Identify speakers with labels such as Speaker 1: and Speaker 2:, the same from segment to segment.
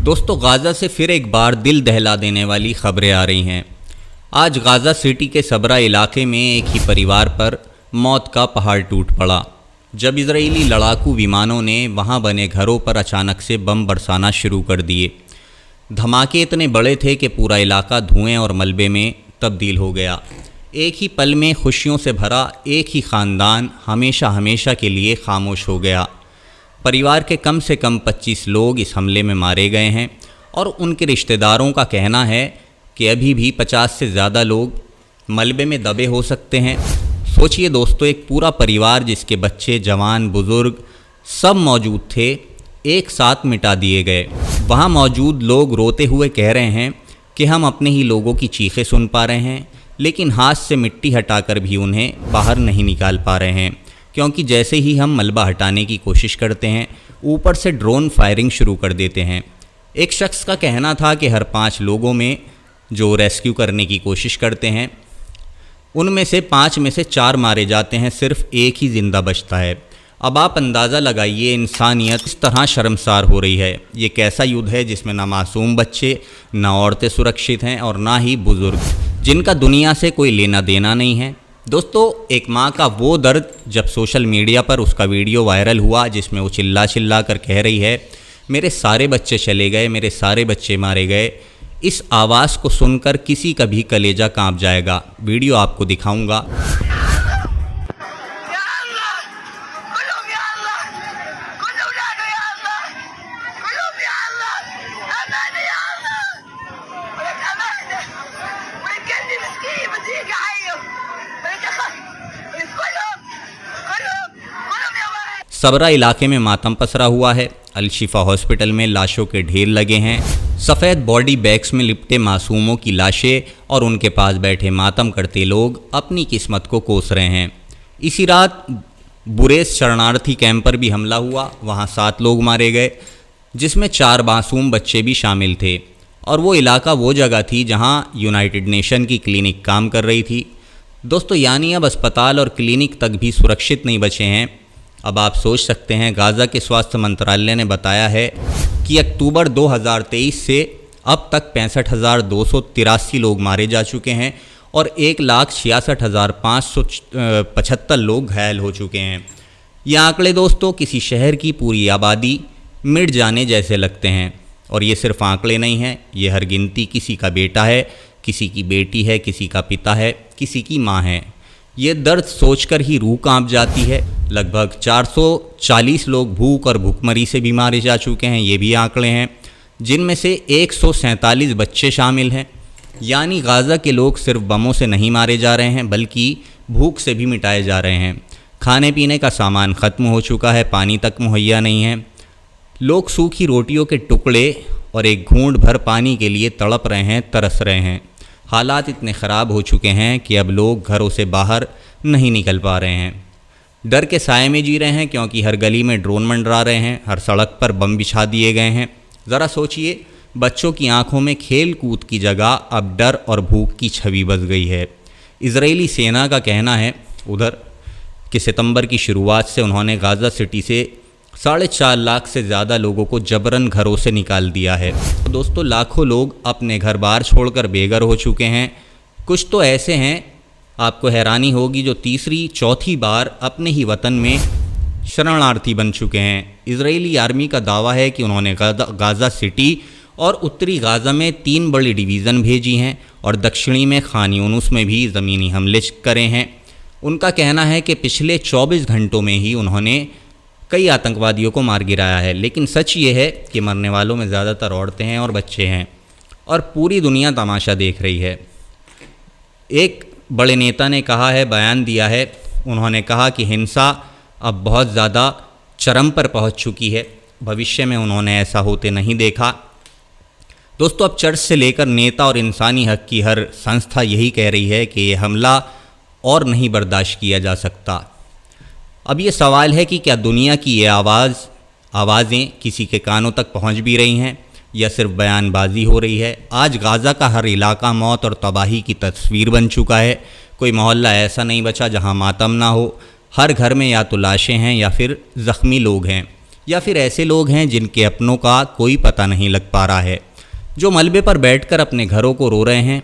Speaker 1: दोस्तों, गाज़ा से फिर एक बार दिल दहला देने वाली खबरें आ रही हैं। आज गाज़ा सिटी के सबरा इलाके में एक ही परिवार पर मौत का पहाड़ टूट पड़ा जब इजरायली लड़ाकू विमानों ने वहां बने घरों पर अचानक से बम बरसाना शुरू कर दिए। धमाके इतने बड़े थे कि पूरा इलाका धुएं और मलबे में तब्दील हो गया। एक ही पल में खुशियों से भरा एक ही ख़ानदान हमेशा हमेशा के लिए खामोश हो गया। परिवार के कम से कम 25 लोग इस हमले में मारे गए हैं और उनके रिश्तेदारों का कहना है कि अभी भी 50 से ज़्यादा लोग मलबे में दबे हो सकते हैं। सोचिए दोस्तों, एक पूरा परिवार जिसके बच्चे, जवान, बुज़ुर्ग सब मौजूद थे, एक साथ मिटा दिए गए। वहाँ मौजूद लोग रोते हुए कह रहे हैं कि हम अपने ही लोगों की चीखें सुन पा रहे हैं, लेकिन हाथ से मिट्टी हटाकर भी उन्हें बाहर नहीं निकाल पा रहे हैं, क्योंकि जैसे ही हम मलबा हटाने की कोशिश करते हैं, ऊपर से ड्रोन फायरिंग शुरू कर देते हैं। एक शख्स का कहना था कि हर 5 लोगों में जो रेस्क्यू करने की कोशिश करते हैं, उनमें से 5 में से 4 मारे जाते हैं, सिर्फ एक ही ज़िंदा बचता है। अब आप अंदाज़ा लगाइए, इंसानियत इस तरह शर्मसार हो रही है। ये कैसा युद्ध है जिसमें ना मासूम बच्चे, ना औरतें सुरक्षित हैं और ना ही बुज़ुर्ग, जिनका दुनिया से कोई लेना देना नहीं है। दोस्तों, एक माँ का वो दर्द जब सोशल मीडिया पर उसका वीडियो वायरल हुआ जिसमें वो चिल्ला चिल्ला कर कह रही है, मेरे सारे बच्चे चले गए, मेरे सारे बच्चे मारे गए। इस आवाज़ को सुनकर किसी का भी कलेजा कांप जाएगा। वीडियो आपको दिखाऊंगा। सबरा इलाके में मातम पसरा हुआ है। अल-शिफा हॉस्पिटल में लाशों के ढेर लगे हैं। सफ़ेद बॉडी बैग्स में लिपटे मासूमों की लाशें और उनके पास बैठे मातम करते लोग अपनी किस्मत को कोस रहे हैं। इसी रात बुरेस शरणार्थी कैंप पर भी हमला हुआ। वहां 7 लोग मारे गए, जिसमें 4 मासूम बच्चे भी शामिल थे। और वो इलाका वो जगह थी जहां यूनाइटेड नेशन की क्लिनिक काम कर रही थी। दोस्तों, यानी अब अस्पताल और क्लिनिक तक भी सुरक्षित नहीं बचे हैं। अब आप सोच सकते हैं, गाज़ा के स्वास्थ्य मंत्रालय ने बताया है कि अक्टूबर 2023 से अब तक 65,283 लोग मारे जा चुके हैं और 1,66,575 लोग घायल हो चुके हैं। ये आंकड़े दोस्तों किसी शहर की पूरी आबादी मिट जाने जैसे लगते हैं। और ये सिर्फ आंकड़े नहीं हैं, ये हर गिनती किसी का बेटा है, किसी की बेटी है, किसी का पिता है, किसी की माँ है। ये दर्द सोचकर ही रूह कांप जाती है। लगभग 440 लोग भूख और भूखमरी से भी मारे जा चुके हैं, ये भी आंकड़े हैं, जिनमें से 147 बच्चे शामिल हैं। यानी गाज़ा के लोग सिर्फ बमों से नहीं मारे जा रहे हैं, बल्कि भूख से भी मिटाए जा रहे हैं। खाने पीने का सामान ख़त्म हो चुका है, पानी तक मुहैया नहीं है। लोग सूखी रोटियों के टुकड़े और एक घूंट भर पानी के लिए तड़प रहे हैं, तरस रहे हैं। हालात इतने ख़राब हो चुके हैं कि अब लोग घरों से बाहर नहीं निकल पा रहे हैं। डर के साए में जी रहे हैं, क्योंकि हर गली में ड्रोन मंडरा रहे हैं, हर सड़क पर बम बिछा दिए गए हैं। ज़रा सोचिए, बच्चों की आंखों में खेल कूद की जगह अब डर और भूख की छवि बस गई है। इजरायली सेना का कहना है उधर कि सितंबर की शुरुआत से उन्होंने गाज़ा सिटी से 4.5 लाख से ज़्यादा लोगों को जबरन घरों से निकाल दिया है। तो दोस्तों, लाखों लोग अपने घर बार छोड़कर बेघर हो चुके हैं। कुछ तो ऐसे हैं, आपको हैरानी होगी, जो तीसरी चौथी बार अपने ही वतन में शरणार्थी बन चुके हैं। इजरायली आर्मी का दावा है कि उन्होंने गाज़ा सिटी और उत्तरी गाज़ा में 3 बड़ी डिवीज़न भेजी हैं और दक्षिणी में खान यूनुस में भी ज़मीनी हमले करे हैं। उनका कहना है कि पिछले 24 घंटों में ही उन्होंने कई आतंकवादियों को मार गिराया है। लेकिन सच ये है कि मरने वालों में ज़्यादातर औरतें हैं और बच्चे हैं, और पूरी दुनिया तमाशा देख रही है। एक बड़े नेता ने कहा है, बयान दिया है, उन्होंने कहा कि हिंसा अब बहुत ज़्यादा चरम पर पहुंच चुकी है। भविष्य में उन्होंने ऐसा होते नहीं देखा। दोस्तों, अब चर्च से लेकर नेता और इंसानी हक की हर संस्था यही कह रही है कि ये हमला और नहीं बर्दाश्त किया जा सकता। अब ये सवाल है कि क्या दुनिया की ये आवाज़ें किसी के कानों तक पहुंच भी रही हैं या सिर्फ बयानबाजी हो रही है। आज गाज़ा का हर इलाका मौत और तबाही की तस्वीर बन चुका है। कोई मोहल्ला ऐसा नहीं बचा जहां मातम ना हो। हर घर में या तो लाशें हैं या फिर ज़ख्मी लोग हैं। या फिर ऐसे लोग हैं जिनके अपनों का कोई पता नहीं लग पा रहा है, जो मलबे पर बैठकर अपने घरों को रो रहे हैं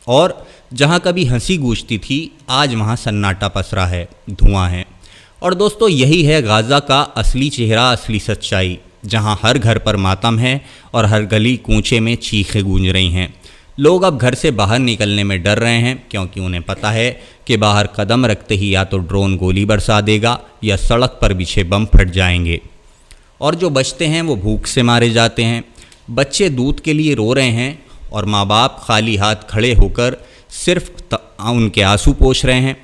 Speaker 1: और जहां कभी हंसी गूंजती थी आज वहां सन्नाटा पसरा है, धुआं है। और दोस्तों यही है गाज़ा का असली चेहरा, असली सच्चाई, जहां हर घर पर मातम है और हर गली कूचे में चीखें गूंज रही हैं। लोग अब घर से बाहर निकलने में डर रहे हैं क्योंकि उन्हें पता है कि बाहर कदम रखते ही या तो ड्रोन गोली बरसा देगा या सड़क पर बिछे बम फट जाएंगे। और जो बचते हैं वो भूख से मारे जाते हैं। बच्चे दूध के लिए रो रहे हैं और माँ बाप खाली हाथ खड़े होकर सिर्फ उनके आंसू पोंछ रहे हैं।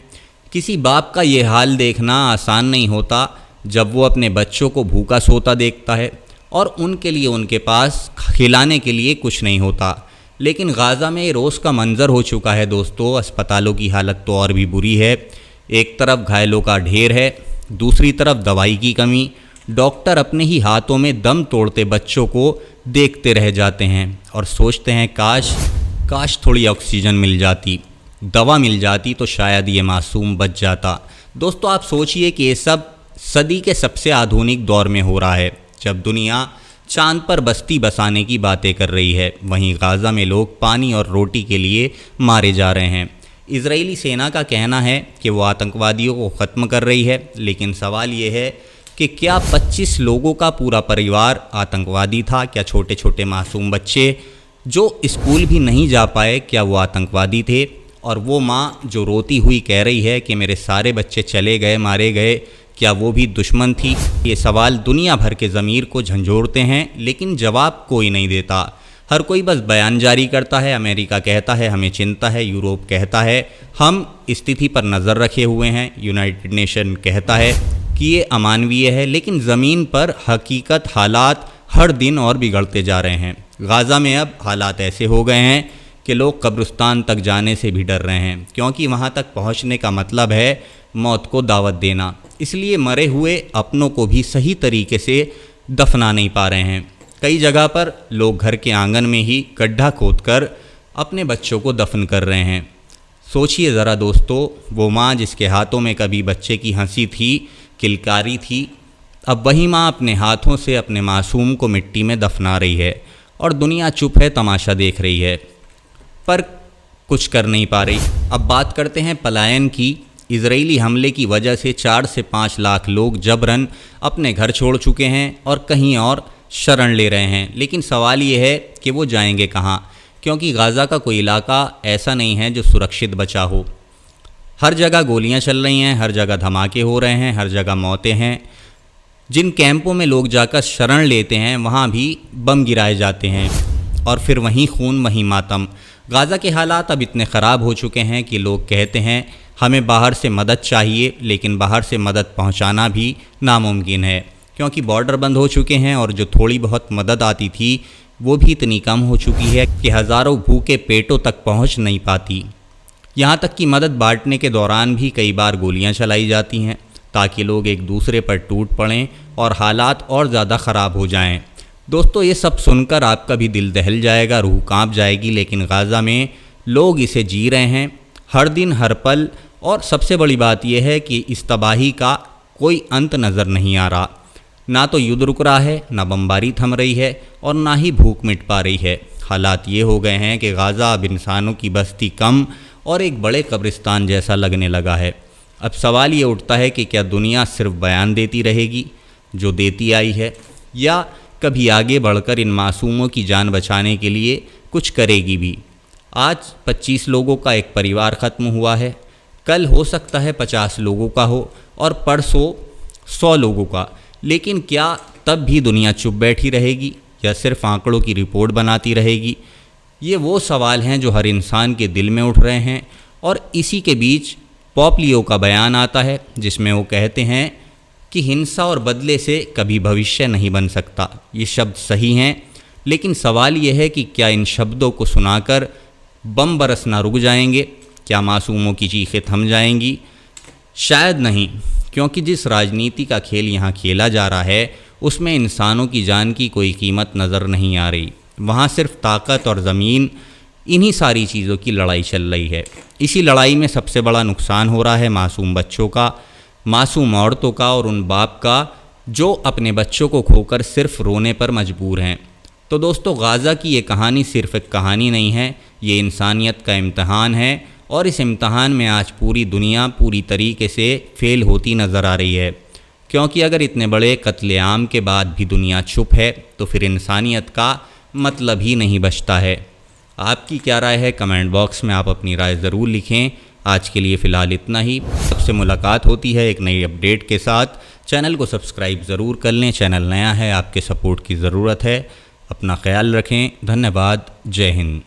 Speaker 1: किसी बाप का ये हाल देखना आसान नहीं होता जब वो अपने बच्चों को भूखा सोता देखता है और उनके लिए उनके पास खिलाने के लिए कुछ नहीं होता। लेकिन गाज़ा में रोज़ का मंजर हो चुका है दोस्तों। अस्पतालों की हालत तो और भी बुरी है। एक तरफ घायलों का ढेर है, दूसरी तरफ दवाई की कमी। डॉक्टर अपने ही हाथों में दम तोड़ते बच्चों को देखते रह जाते हैं और सोचते हैं काश थोड़ी ऑक्सीजन मिल जाती, दवा मिल जाती तो शायद ये मासूम बच जाता। दोस्तों आप सोचिए कि ये सब सदी के सबसे आधुनिक दौर में हो रहा है, जब दुनिया चांद पर बस्ती बसाने की बातें कर रही है। वहीं गाज़ा में लोग पानी और रोटी के लिए मारे जा रहे हैं। इजरायली सेना का कहना है कि वो आतंकवादियों को ख़त्म कर रही है, लेकिन सवाल ये है कि क्या 25 लोगों का पूरा परिवार आतंकवादी था? क्या छोटे छोटे मासूम बच्चे जो स्कूल भी नहीं जा पाए, क्या वो आतंकवादी थे? और वो माँ जो रोती हुई कह रही है कि मेरे सारे बच्चे चले गए, मारे गए, क्या वो भी दुश्मन थी? ये सवाल दुनिया भर के ज़मीर को झंझोड़ते हैं, लेकिन जवाब कोई नहीं देता। हर कोई बस बयान जारी करता है। अमेरिका कहता है हमें चिंता है, यूरोप कहता है हम स्थिति पर नज़र रखे हुए हैं, यूनाइटेड नेशन कहता है कि ये अमानवीय है, लेकिन ज़मीन पर हकीकत हालात हर दिन और बिगड़ते जा रहे हैं। गाज़ा में अब हालात ऐसे हो गए हैं कि लोग कब्रिस्तान तक जाने से भी डर रहे हैं, क्योंकि वहाँ तक पहुँचने का मतलब है मौत को दावत देना। इसलिए मरे हुए अपनों को भी सही तरीके से दफना नहीं पा रहे हैं। कई जगह पर लोग घर के आंगन में ही गड्ढा खोदकर अपने बच्चों को दफन कर रहे हैं। सोचिए ज़रा दोस्तों, वो माँ जिसके हाथों में कभी बच्चे की हंसी थी, किलकारी थी, अब वही माँ अपने हाथों से अपने मासूम को मिट्टी में दफना रही है और दुनिया चुप है, तमाशा देख रही है, पर कुछ कर नहीं पा रही। अब बात करते हैं पलायन की। इजरायली हमले की वजह से 4 से 5 लाख लोग जबरन अपने घर छोड़ चुके हैं और कहीं और शरण ले रहे हैं। लेकिन सवाल ये है कि वो जाएंगे कहाँ, क्योंकि गाज़ा का कोई इलाका ऐसा नहीं है जो सुरक्षित बचा हो। हर जगह गोलियां चल रही हैं, हर जगह धमाके हो रहे हैं, हर जगह मौतें हैं। जिन कैंपों में लोग जाकर शरण लेते हैं वहाँ भी बम गिराए जाते हैं और फिर वहीं खून, वहीं मातम। गाज़ा के हालात अब इतने ख़राब हो चुके हैं कि लोग कहते हैं हमें बाहर से मदद चाहिए, लेकिन बाहर से मदद पहुंचाना भी नामुमकिन है, क्योंकि बॉर्डर बंद हो चुके हैं और जो थोड़ी बहुत मदद आती थी वो भी इतनी कम हो चुकी है कि हज़ारों भूखे पेटों तक पहुंच नहीं पाती। यहाँ तक कि मदद बांटने के दौरान भी कई बार गोलियाँ चलाई जाती हैं ताकि लोग एक दूसरे पर टूट पड़ें और हालात और ज़्यादा ख़राब हो जाएं। दोस्तों ये सब सुनकर आपका भी दिल दहल जाएगा, रूह काँप जाएगी, लेकिन गाज़ा में लोग इसे जी रहे हैं हर दिन, हर पल। और सबसे बड़ी बात यह है कि इस तबाही का कोई अंत नज़र नहीं आ रहा। ना तो युद्ध रुक रहा है, ना बमबारी थम रही है और ना ही भूख मिट पा रही है। हालात ये हो गए हैं कि गाज़ा अब इंसानों की बस्ती कम और एक बड़े कब्रिस्तान जैसा लगने लगा है। अब सवाल ये उठता है कि क्या दुनिया सिर्फ बयान देती रहेगी जो देती आई है, या कभी आगे बढ़कर इन मासूमों की जान बचाने के लिए कुछ करेगी भी। आज 25 लोगों का एक परिवार ख़त्म हुआ है, कल हो सकता है 50 लोगों का हो और परसों 100 लोगों का। लेकिन क्या तब भी दुनिया चुप बैठी रहेगी या सिर्फ आंकड़ों की रिपोर्ट बनाती रहेगी? ये वो सवाल हैं जो हर इंसान के दिल में उठ रहे हैं। और इसी के बीच पॉप लियो का बयान आता है जिसमें वो कहते हैं कि हिंसा और बदले से कभी भविष्य नहीं बन सकता। ये शब्द सही हैं, लेकिन सवाल ये है कि क्या इन शब्दों को सुनाकर बम बरसना रुक जाएंगे? क्या मासूमों की चीखें थम जाएंगी? शायद नहीं, क्योंकि जिस राजनीति का खेल यहाँ खेला जा रहा है उसमें इंसानों की जान की कोई कीमत नज़र नहीं आ रही। वहाँ सिर्फ ताकत और ज़मीन, इन्हीं सारी चीज़ों की लड़ाई चल रही है। इसी लड़ाई में सबसे बड़ा नुकसान हो रहा है मासूम बच्चों का, मासूम औरतों का और उन बाप का जो अपने बच्चों को खोकर सिर्फ रोने पर मजबूर हैं। तो दोस्तों, गाज़ा की ये कहानी सिर्फ एक कहानी नहीं है, ये इंसानियत का इम्तहान है और इस इम्तहान में आज पूरी दुनिया पूरी तरीके से फ़ेल होती नज़र आ रही है। क्योंकि अगर इतने बड़े कत्लेआम के बाद भी दुनिया चुप है तो फिर इंसानियत का मतलब ही नहीं बचता है। आपकी क्या राय है? कमेंट बॉक्स में आप अपनी राय ज़रूर लिखें। आज के लिए फ़िलहाल इतना ही। सबसे मुलाकात होती है एक नई अपडेट के साथ। चैनल को सब्सक्राइब ज़रूर कर लें, चैनल नया है, आपके सपोर्ट की ज़रूरत है। अपना ख्याल रखें। धन्यवाद। जय हिंद।